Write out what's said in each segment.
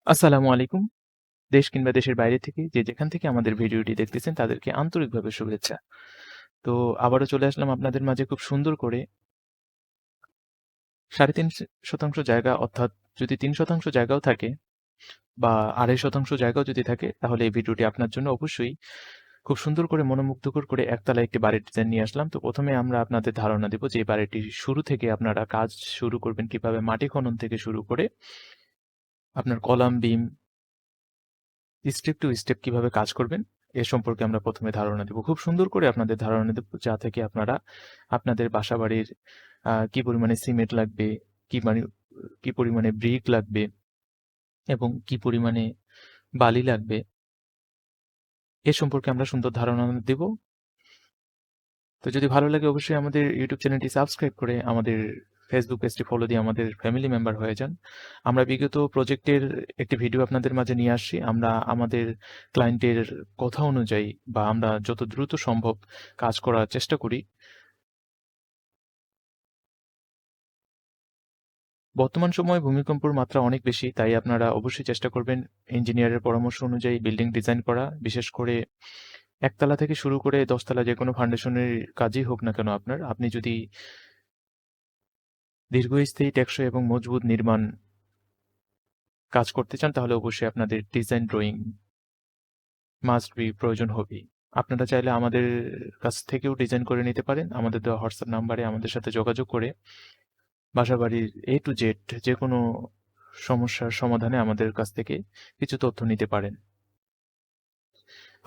আসসালামু আলাইকুম। দেশ কিংবা দেশের বাইরে থেকে যে যেখান থেকে আমাদের ভিডিওটি দেখতেছেন তাদেরকে আন্তরিকভাবে শুভেচ্ছা। তো আবারও চলে আসলাম আপনাদের মাঝে খুব সুন্দর করে ৩.৫% জায়গা অর্থাৎ যদি ৩% জায়গাও থাকে বা ২.৫% জায়গাও যদি থাকে তাহলে এই ভিডিওটি আপনার জন্য অবশ্যই খুব সুন্দর করে মনোমুগ্ধকর করে একতলা একটি বাড়ির ডিজাইন নিয়ে আসলাম। তো ১ম এ আমরা আপনাদের ধারণা দেব যে এই বাড়িটির শুরু থেকে আপনারা কাজ শুরু করবেন কিভাবে মাটি খনন থেকে শুরু করে আপনার কলাম, বিম স্টেপ টু স্টেপ কিভাবে কাজ করবেন এ সম্পর্কে আমরা ১ম এ ধারণা দেব। খুব সুন্দর করে আপনাদের ধারণা দেব যা থেকে আপনারা আপনাদের বাসাবাড়ির কি পরিমাণে সিমেন্ট লাগবে, কি মানে কি পরিমাণে ব্রিক লাগবে এবং কি পরিমাণে বালি লাগবে এ সম্পর্কে আমরা সুন্দর ধারণা দেব। তো যদি ভালো লাগে অবশ্যই আমাদের ইউটিউব চ্যানেলটি সাবস্ক্রাইব করে আমাদের ফেসবুক পেজটি ফলো দিয়ে আমাদের ফ্যামিলি মেম্বার হয়ে যান। আমরা বিগত প্রজেক্টের একটি ভিডিও আপনাদের মাঝে নিয়ে আসছি। আমরা আমাদের ক্লায়েন্টের কথা অনুযায়ী বা আমরা যত দ্রুত সম্ভব কাজ করার চেষ্টা করি। বর্তমান সময়ে ভূমিকম্পর মাত্রা অনেক বেশি, তাই আপনারা অবশ্যই চেষ্টা করবেন ইঞ্জিনিয়ারের পরামর্শ অনুযায়ী বিল্ডিং ডিজাইন করা। বিশেষ করে একতলা থেকে শুরু করে ১০ তলা যেকোনো ফাউন্ডেশনের কাজই হোক না কেন আপনি যদি দীর্ঘস্থায়ী, টেকসই এবং মজবুত নির্মাণ কাজ করতে চান তাহলে অবশ্যই আপনাদের ডিজাইন ড্রয়িং মাস্ট বি প্রয়োজন হবেই। আপনারা চাইলে আমাদের কাছ থেকেও ডিজাইন করে নিতে পারেন। আমাদের দেওয়া হোয়াটসঅ্যাপ নাম্বারে আমাদের সাথে যোগাযোগ করে বাসাবাড়ির A to Z যেকোনো সমস্যার সমাধানে আমাদের কাছ থেকে কিছু তথ্য নিতে পারেন।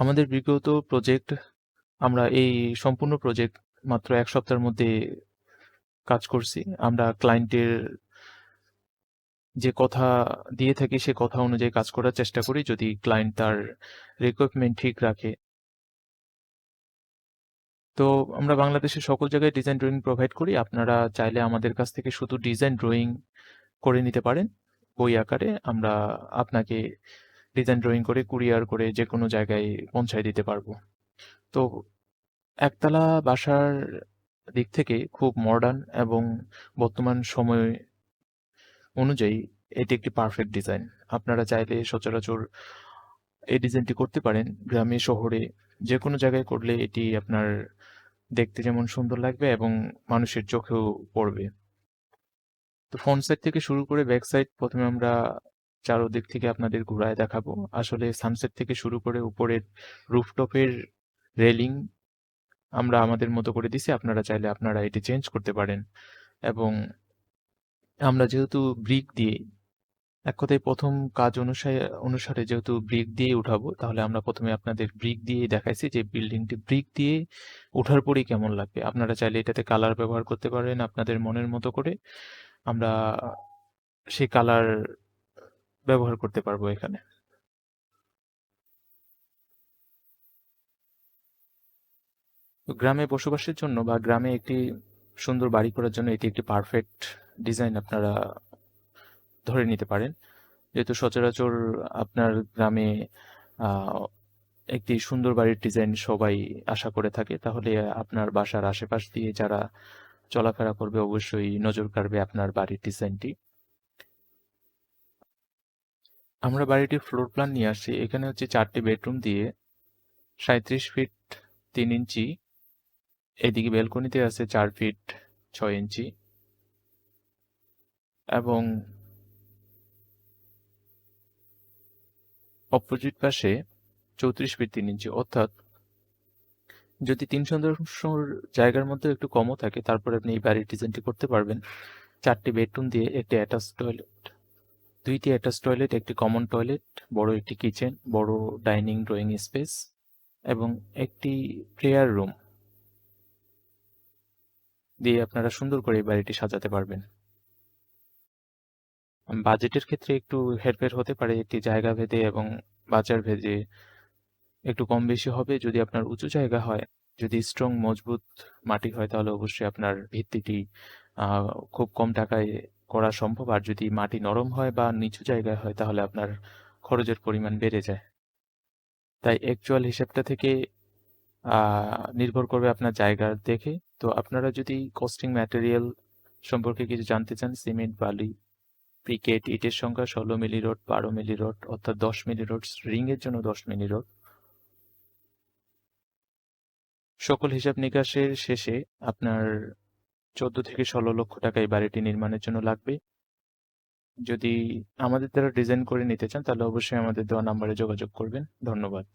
আমাদের বিগত প্রজেক্ট আমরা এই সম্পূর্ণ প্রজেক্ট মাত্র ১ সপ্তাহের মধ্যে কাজ করছি। আমরা ক্লায়েন্টের যে কথা দিয়ে থাকি সে কথা অনুযায়ী কাজ করার চেষ্টা করি। যদি ক্লায়েন্ট তার রিক্রুটমেন্ট ঠিক রাখে। তো আমরা বাংলাদেশের সকল জায়গায় ডিজাইন ড্রয়িং প্রোভাইড করি। আপনারা চাইলে আমাদের কাছ থেকে শুধু ডিজাইন ড্রয়িং করে নিতে পারেন। বই আকারে আমরা আপনাকে ডিজাইন ড্রয়িং করে কুরিয়ার করে যেকোনো জায়গায় পৌঁছায় দিতে পারবো। তো একতলা বাসার দিক থেকে খুব মডার্ন এবং বর্তমান সময় অনুযায়ী এটি একটি পারফেক্ট ডিজাইন। আপনারা চাইলে সচরাচর এই ডিজাইনটি করতে পারেন গ্রামে, শহরে যেকোনো জায়গায় করলে এটি আপনার দেখতে যেমন সুন্দর লাগবে এবং মানুষের চোখেও পড়বে। তো ফ্রন্ট সাইড থেকে শুরু করে ব্যাক সাইড ১ম এ আমরা চারদিক থেকে আপনাদের ঘুরায় দেখাবো। আসলে সানসেট থেকে শুরু করে উপরের রুফটপের রেলিং আমরা আমাদের মতো করে দিছি। আপনারা চাইলে আপনারা এটি চেঞ্জ করতে পারেন এবং আমরা যেহেতু ব্রিক দিয়ে এক কথায় ১ম কাজ অনুসারে যেহেতু ব্রিক দিয়েই উঠাবো, তাহলে আমরা ১ম এ আপনাদের ব্রিক দিয়েই দেখাইছি যে বিল্ডিংটি ব্রিক দিয়ে ওঠার পরেই কেমন লাগবে। আপনারা চাইলে এটাতে কালার ব্যবহার করতে পারেন আপনাদের মনের মতো করে। আমরা সেই কালার ব্যবহার করতে পারবো এখানে। তো গ্রামে বসবাসের জন্য বা গ্রামে একটি সুন্দর বাড়ি করার জন্য এটি একটি পারফেক্ট ডিজাইন আপনারা ধরে নিতে পারেন। যেহেতু সচরাচর আপনার গ্রামে আ একটি সুন্দর বাড়ির ডিজাইন সবাই আশা করে থাকে। তাহলে আপনার বাসার আশেপাশ দিয়ে যারা চলাফেরা করবে অবশ্যই নজর কাড়বে আপনার বাড়ির ডিজাইনটি। আমরা বাড়িটির ফ্লোর প্ল্যান নিয়ে আসছি। এখানে হচ্ছে ৪ টি বেডরুম দিয়ে ৩৭ ফিট ৩ ইঞ্চি। এদিকে ব্যালকনিতে আছে ৪ ফিট ৬ ইঞ্চি এবং অপোজিট পাশে ৩৪ ফিট ৩ ইঞ্চি। অর্থাৎ যদি ৩ শতাংশ জায়গার মধ্যে একটু কমও থাকে তারপরে আপনি এই বাড়ির ডিজাইনটি করতে পারবেন। ৪ টি বেডরুম দিয়ে একটি অ্যাটাচ টয়লেট, ২ টি অ্যাটাচ টয়লেট, একটি কমন টয়লেট, বড় একটি কিচেন, বড় ডাইনিং ড্রয়িং স্পেস এবং একটি প্রেয়ার রুম দিয়ে আপনারা সুন্দর করে এই বাড়িটি সাজাতে পারবেন। বাজেটের ক্ষেত্রে একটু হেরফের হতে পারে এটি জায়গা ভেদে এবং বাজার ভেদে একটু কম বেশি হবে। যদি আপনার উঁচু জায়গা হয়, যদি স্ট্রং মজবুত মাটি হয় তাহলে অবশ্যই আপনার ভিত্তিটি আ খুব কম টাকায় করা সম্ভব। আর যদি মাটি নরম হয় বা নিচু জায়গায় হয় তাহলে আপনার খরচের পরিমাণ বেড়ে যায়। তাই অ্যাকচুয়াল হিসেবটা থেকে আ নির্ভর করবে আপনার জায়গা দেখে। তো আপনারা যদি কস্টিং ম্যাটেরিয়াল সম্পর্কে কিছু জানতে চান, সিমেন্ট, বালি ব্রিকেট, ইটের সংখ্যা 16 মিলি রড, 12 মিলি রড অর্থাৎ 10 মিলি রড, রিংয়ের জন্য 10 মিলি রড। সকল হিসাব নিকাশের শেষে আপনার 14 থেকে 16 লক্ষ টাকা এই বাড়িটি নির্মাণের জন্য লাগবে। যদি আমাদের দ্বারা ডিজাইন করে নিতে চান তাহলে অবশ্যই আমাদের দেওয়া নাম্বারে যোগাযোগ করবেন। ধন্যবাদ।